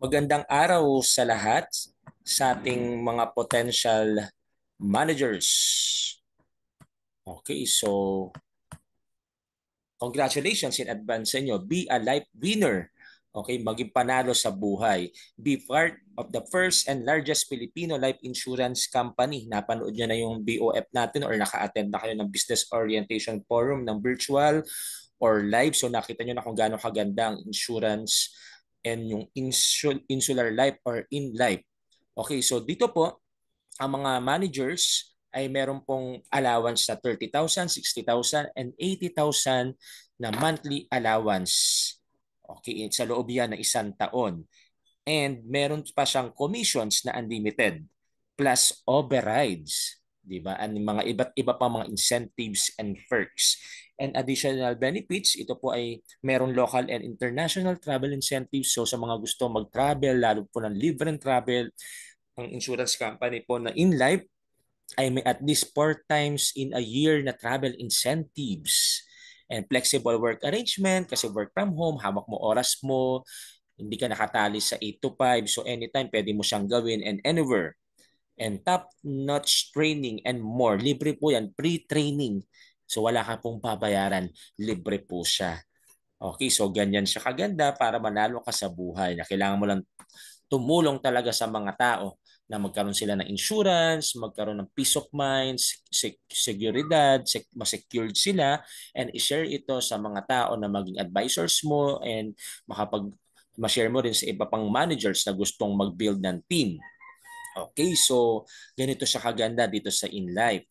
Magandang araw sa lahat sa ating mga potential managers. Okay, so congratulations in advance sa inyo. Be a life winner. Okay, maging panalo sa buhay. Be part of the first and largest Filipino life insurance company. Napanood nyo na yung BOF natin or naka-attend na kayo ng Business Orientation Forum ng virtual or live. So nakita nyo na kung gaano kaganda ang insurance and yung insular life or in life. Okay, so dito po, ang mga managers ay meron pong allowance na 30,000, 60,000, and 80,000 na monthly allowance. Okay, sa loob yan ng isang taon. And meron pa siyang commissions na unlimited plus overrides, 'di ba? And mga iba't iba pa mga incentives and perks. And additional benefits, ito po ay merong local and international travel incentives. So sa mga gusto mag-travel, lalo po ng libreng travel, ang insurance company po na in life ay may at least 4 times in a year na travel incentives and flexible work arrangement kasi work from home, hawak mo oras mo, hindi ka nakatali sa 8 to 5, so anytime pwede mo siyang gawin and anywhere. And top-notch training and more. Libre po yan, pre-training. So wala ka pong babayaran, libre po siya. Okay, so ganyan siya kaganda para manalo ka sa buhay na kailangan mo lang tumulong talaga sa mga tao na magkaroon sila ng insurance, magkaroon ng peace of mind, seguridad, ma-secured sila, and i-share ito sa mga tao na maging advisors mo and ma-share mo rin sa iba pang managers na gustong mag-build ng team. Okay, so ganito siya kaganda dito sa InLife.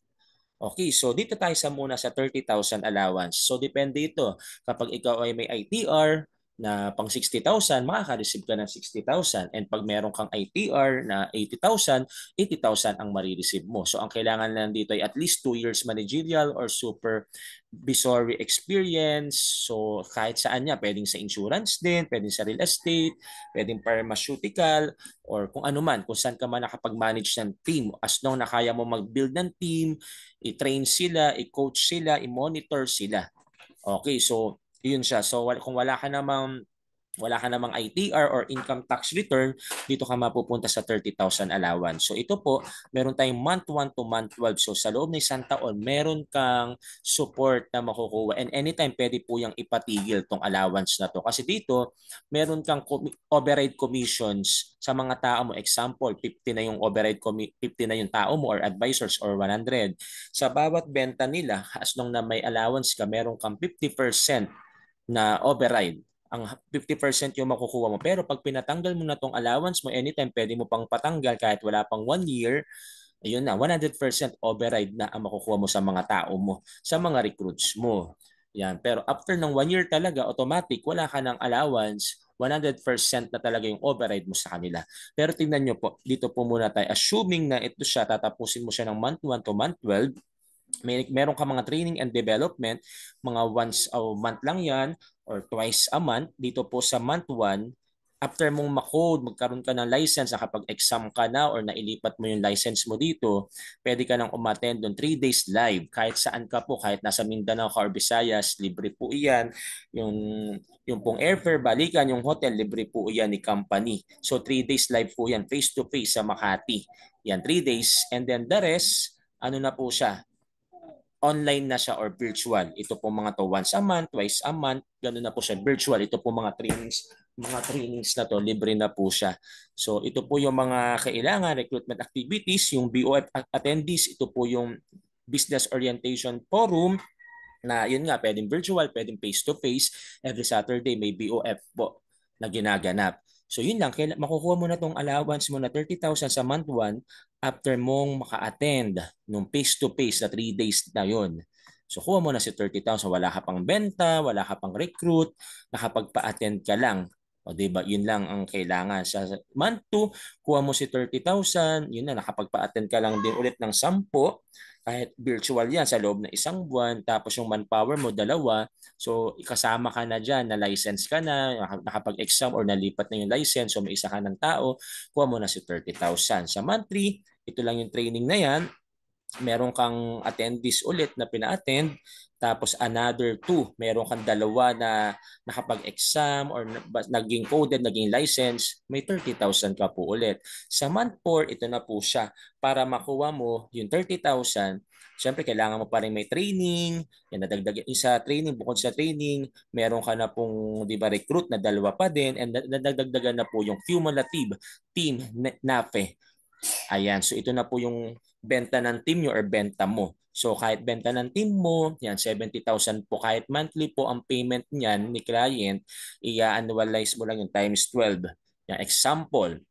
Okay, so dito tayo muna sa 30,000 allowance. So depende ito. Kapag ikaw ay may ITR na pang 60,000, makaka-receive ka ng 60,000. And pag meron kang ITR na 80,000, 80,000 ang marireceive mo. So ang kailangan lang dito ay at least 2 years managerial or supervisory experience. So kahit saan niya, pwedeng sa insurance din, pwedeng sa real estate, pwedeng pharmaceutical, or kung ano man, kung saan ka man nakapag-manage ng team. As long na kaya mo mag-build ng team, i-train sila, i-coach sila, i-monitor sila. Okay, so yun siya. So kung wala ka namang ITR or income tax return, dito ka mapupunta sa 30,000 allowance. So ito po, meron tayong month 1 to month 12. So sa loob ng isang taon, meron kang support na makukuha. And anytime, pwede po yung ipatigil tong allowance na to. Kasi dito, meron kang override commissions sa mga tao mo. Example, 50 na yung 50 na yung tao mo or advisors or 100. Sa bawat benta nila, as long na may allowance ka, meron kang 50% na override. Ang 50% yung makukuha mo. Pero pag pinatanggal mo na tong allowance mo, anytime pwede mo pang patanggal kahit wala pang 1 year, ayun na, 100% override na ang makukuha mo sa mga tao mo, sa mga recruits mo. Yan. Pero after ng 1 year talaga, automatic, wala ka ng allowance, 100% na talaga yung override mo sa kanila. Pero tingnan nyo po, dito po muna tayo. Assuming na ito siya, tatapusin mo siya ng month 1 to month 12, meron ka mga training and development, mga once a month lang yan or twice a month. Dito po sa month 1, after mong makode, magkaroon ka ng license, nakapag-exam ka na or nailipat mo yung license mo dito, pwede ka nang umattend doon 3 days live. Kahit saan ka po, kahit nasa Mindanao ka or Visayas, libre po iyan. Yung, yung pong airfare, balikan, yung hotel, libre po iyan ni company. So 3 days live po yan, face to face sa Makati. Yan, 3 days. And then the rest, ano na po siya, online na siya or virtual. Ito po mga to once a month, twice a month, ganun na po siya virtual. Ito po mga trainings na to, libre na po siya. So ito po yung mga kailangan, recruitment activities, yung BOF attendees, ito po yung Business Orientation Forum, na yun nga, pwedeng virtual, pwedeng face-to-face. Every Saturday may BOF po na ginaganap. So yun lang, makukuha mo na tong allowance mo na 30,000 sa month 1 after mong maka-attend nung face-to-face na 3 days na yun. So kuha mo na si 30,000, wala ka pang benta, wala ka pang recruit, nakapagpa-attend ka lang. O di ba, yun lang ang kailangan. Sa month 2, kuha mo si 30,000, yun na, nakapagpa-attend ka lang din ulit ng 10, kahit virtual yan sa loob ng isang buwan, tapos yung manpower mo, 2. So, kasama ka na dyan, na license ka na, nakapag-exam or nalipat na yung license, so may isa ka ng tao, kuha mo na si 30,000. Sa monthly, ito lang yung training na yan, meron kang attendees ulit na pina-attend, tapos another 2, meron kang dalawa na nakapag-exam or naging coded, naging license, may 30,000 ka po ulit. Sa month 4, ito na po siya. Para makuha mo yung 30,000, syempre kailangan mo pa rin may training, yan nadagdag isa training, bukod sa training, meron ka na pong 'di ba recruit na dalawa pa din, and nadagdagan na po yung cumulative team NAFE. Ayan, so ito na po yung benta ng team nyo or benta mo. So kahit benta ng team mo, yan 70,000 po. Kahit monthly po ang payment niyan ni client, i-annualize mo lang yung times 12. Yan, example,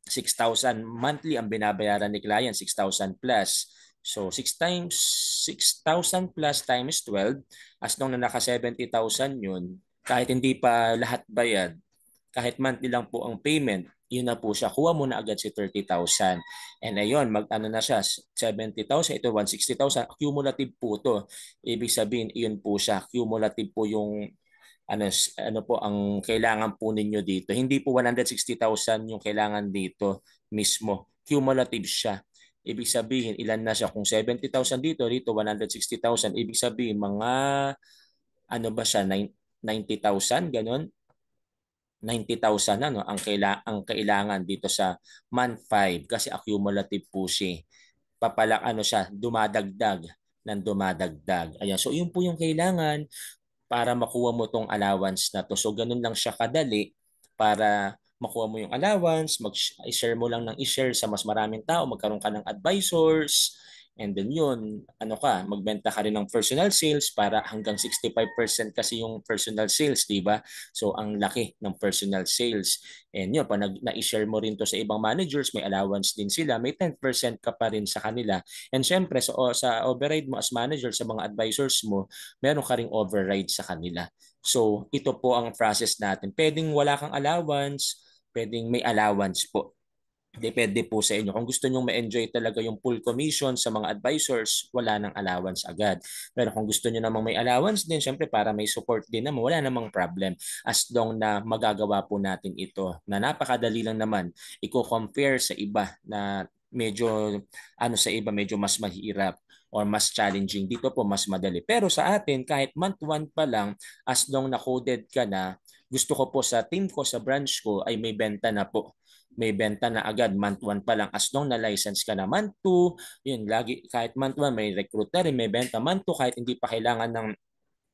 6,000 monthly ang binabayaran ni client, 6,000 plus. So 6 times 6,000 plus times 12, as long na naka 70,000 yun, kahit hindi pa lahat bayad, kahit monthly lang po ang payment, yun na po siya. Kuha mo na agad si 30,000. And ayun, mag-ano na siya, 70,000, ito 160,000. Cumulative po to. Ibig sabihin, yun po siya. Cumulative po yung ano po ang kailangan po ninyo dito. Hindi po 160,000 yung kailangan dito mismo. Cumulative siya. Ibig sabihin, ilan na siya? Kung 70,000 dito 160,000. Ibig sabihin, mga ano ba siya, 90,000, ganun? 90,000 ano ang kailangan dito sa month 5 kasi accumulative po siya. Papalak ano siya, dumadagdag ng dumadagdag. Ayan. So yun po yung kailangan para makuha mo tong allowance na to. So ganun lang siya kadali para makuha mo yung allowance, mag-share mo lang ng i-share sa mas maraming tao, magkaroon ka ng advisors, and then yun, ano ka, magbenta ka rin ng personal sales para hanggang 65% kasi yung personal sales, di ba? So ang laki ng personal sales. And yun, pag na-share mo rin to sa ibang managers, may allowance din sila, may 10% ka pa rin sa kanila. And syempre, sa override mo as manager sa mga advisors mo, meron ka ring override sa kanila. So, ito po ang process natin. Pwedeng wala kang allowance, pwedeng may allowance po. Depende po sa inyo. Kung gusto nyong ma-enjoy talaga yung full commission sa mga advisors, wala nang allowance agad. Pero kung gusto nyo namang may allowance din, syempre para may support din naman, wala namang problem. As long na magagawa po natin ito, na napakadali lang naman, i-compare sa iba na medyo, ano sa iba, medyo mas mahirap or mas challenging. Dito po mas madali. Pero sa atin, kahit month 1 pa lang, as long na coded ka na, gusto ko po sa team ko, sa branch ko, ay may benta na po, may benta na agad month 1 pa lang, as long na license ka na month 2, yun lagi kahit month 1 may recruit na rin, may benta month 2 kahit hindi pa kailangan ng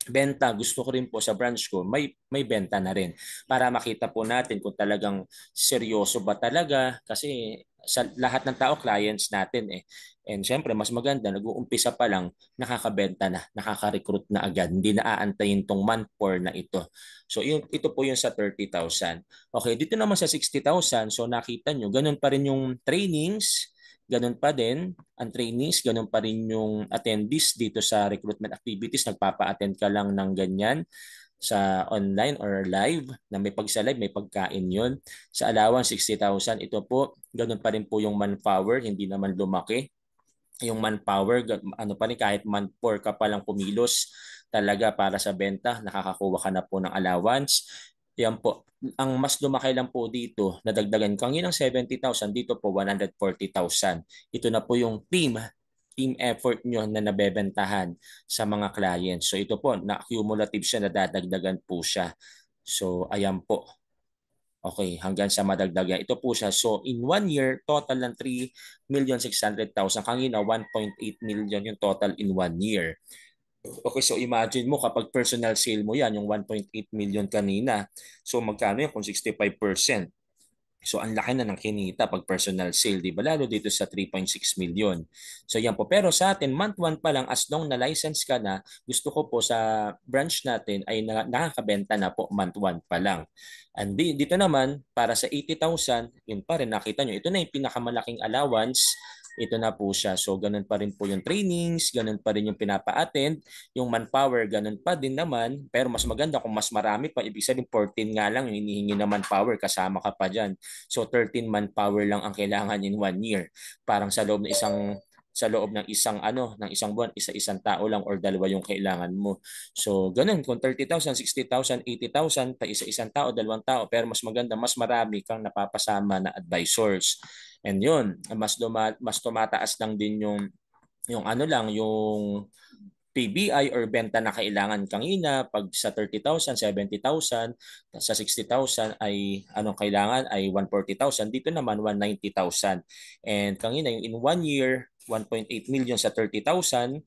benta, gusto ko rin po sa branch ko may benta na rin para makita po natin kung talagang seryoso ba talaga kasi sa lahat ng tao clients natin eh. And syempre mas maganda nag-uumpisa pa lang nakakabenta na, nakaka-recruit na agad. Hindi na aantayin tong month 4 na ito. So ito po yung sa 30,000. Okay, dito naman sa 60,000, so nakita nyo, ganun pa rin yung trainings, ganun pa din ang trainees, ganun pa rin yung attendees dito sa recruitment activities. Nagpapa-attend ka lang ng ganyan sa online or live na may pag sa live, may pagkain yun. Sa allowance, 60,000. Ito po, ganun pa rin po yung manpower, hindi naman lumaki. Yung manpower, ano pa rin, kahit month 4 ka palang kumilos talaga para sa benta, nakakakuha ka na po ng allowance. Yan po. Ang mas lumaki lang po dito, nadagdagan kang yun ng 70,000, dito po 140,000. Ito na po yung team effort nyo na nabebentahan sa mga clients. So ito po, na-cumulative siya, nadadagdagan po siya. So ayan po. Okay, hanggang sa madagdagan. Ito po siya. So in 1 year, total ng 3,600,000. Kanina, 1.8 million yung total in 1 year. Okay, so imagine mo kapag personal sale mo yan, yung 1.8 million kanina. So magkano yan kung 65%? So ang laki na ng kinita pag personal sale, di ba? Lalo dito sa 3.6 million. So yan po. Pero sa atin, month 1 pa lang, as long na license ka na, gusto ko po sa branch natin ay nakakabenta na po month 1 pa lang. And dito naman, para sa 80,000, yun pa rin, nakita nyo, ito na yung pinakamalaking allowance. Ito na po siya. So ganun pa rin po yung trainings, ganun pa rin yung pinapa-attend, yung manpower, ganun pa din naman. Pero mas maganda kung mas marami pa. Ibig sabihin 14 nga lang yung hinihingi na manpower, kasama ka pa dyan. So 13 manpower lang ang kailangan in 1 year. Parang sa loob ng isang buwan, isa-isang tao lang or dalawa yung kailangan mo. So ganun, kung 30,000, 60,000, 80,000 pa isa-isang tao, dalawang tao, pero mas maganda, mas marami kang napapasama na advisors. And yun, mas tumataas lang din yung Yung ano lang, yung PBI or benta na kailangan kanina, pag sa 30,000, 70,000, sa 60,000 ay anong kailangan ay 140,000, dito naman 190,000. And kanina yung in 1 year, 1.8 million sa 30,000,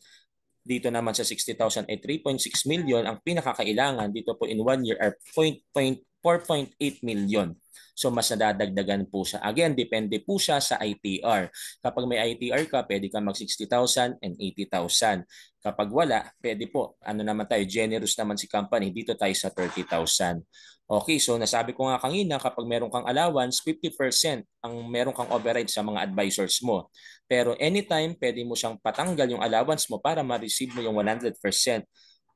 dito naman sa 60,000 ay 3.6 million. Ang pinakakailangan dito po in 1 year are 4.8 million. So mas nadadagdagan po siya. Again, depende po siya sa ITR. Kapag may ITR ka, pwede ka mag 60,000 and 80,000. Kapag wala, pwede po. Ano naman tayo, generous naman si company. Dito tayo sa 30,000. Okay, so nasabi ko nga kanina, kapag meron kang allowance, 50% ang meron kang override sa mga advisors mo. Pero anytime, pwede mo siyang patanggal yung allowance mo para ma-receive mo yung 100%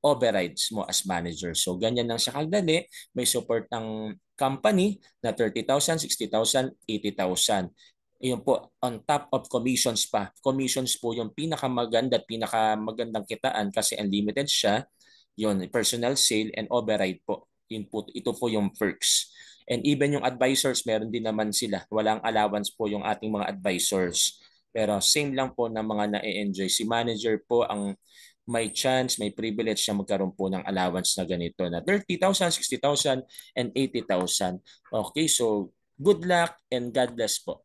overrides mo as manager. So ganyan lang siya kagdali. May support ng company na 30,000, 60,000, 80,000. Iyon po, on top of commissions pa. Commissions po yung pinakamaganda at pinakamagandang kitaan kasi unlimited siya. Yun, personal sale and override po. Ito po yung perks. And even yung advisors, meron din naman sila. Walang allowance po yung ating mga advisors. Pero same lang po na mga na-enjoy. Si manager po ang may chance, may privilege siya magkaroon po ng allowance na ganito na 30,000, 60,000, and 80,000. Okay, so good luck and God bless po.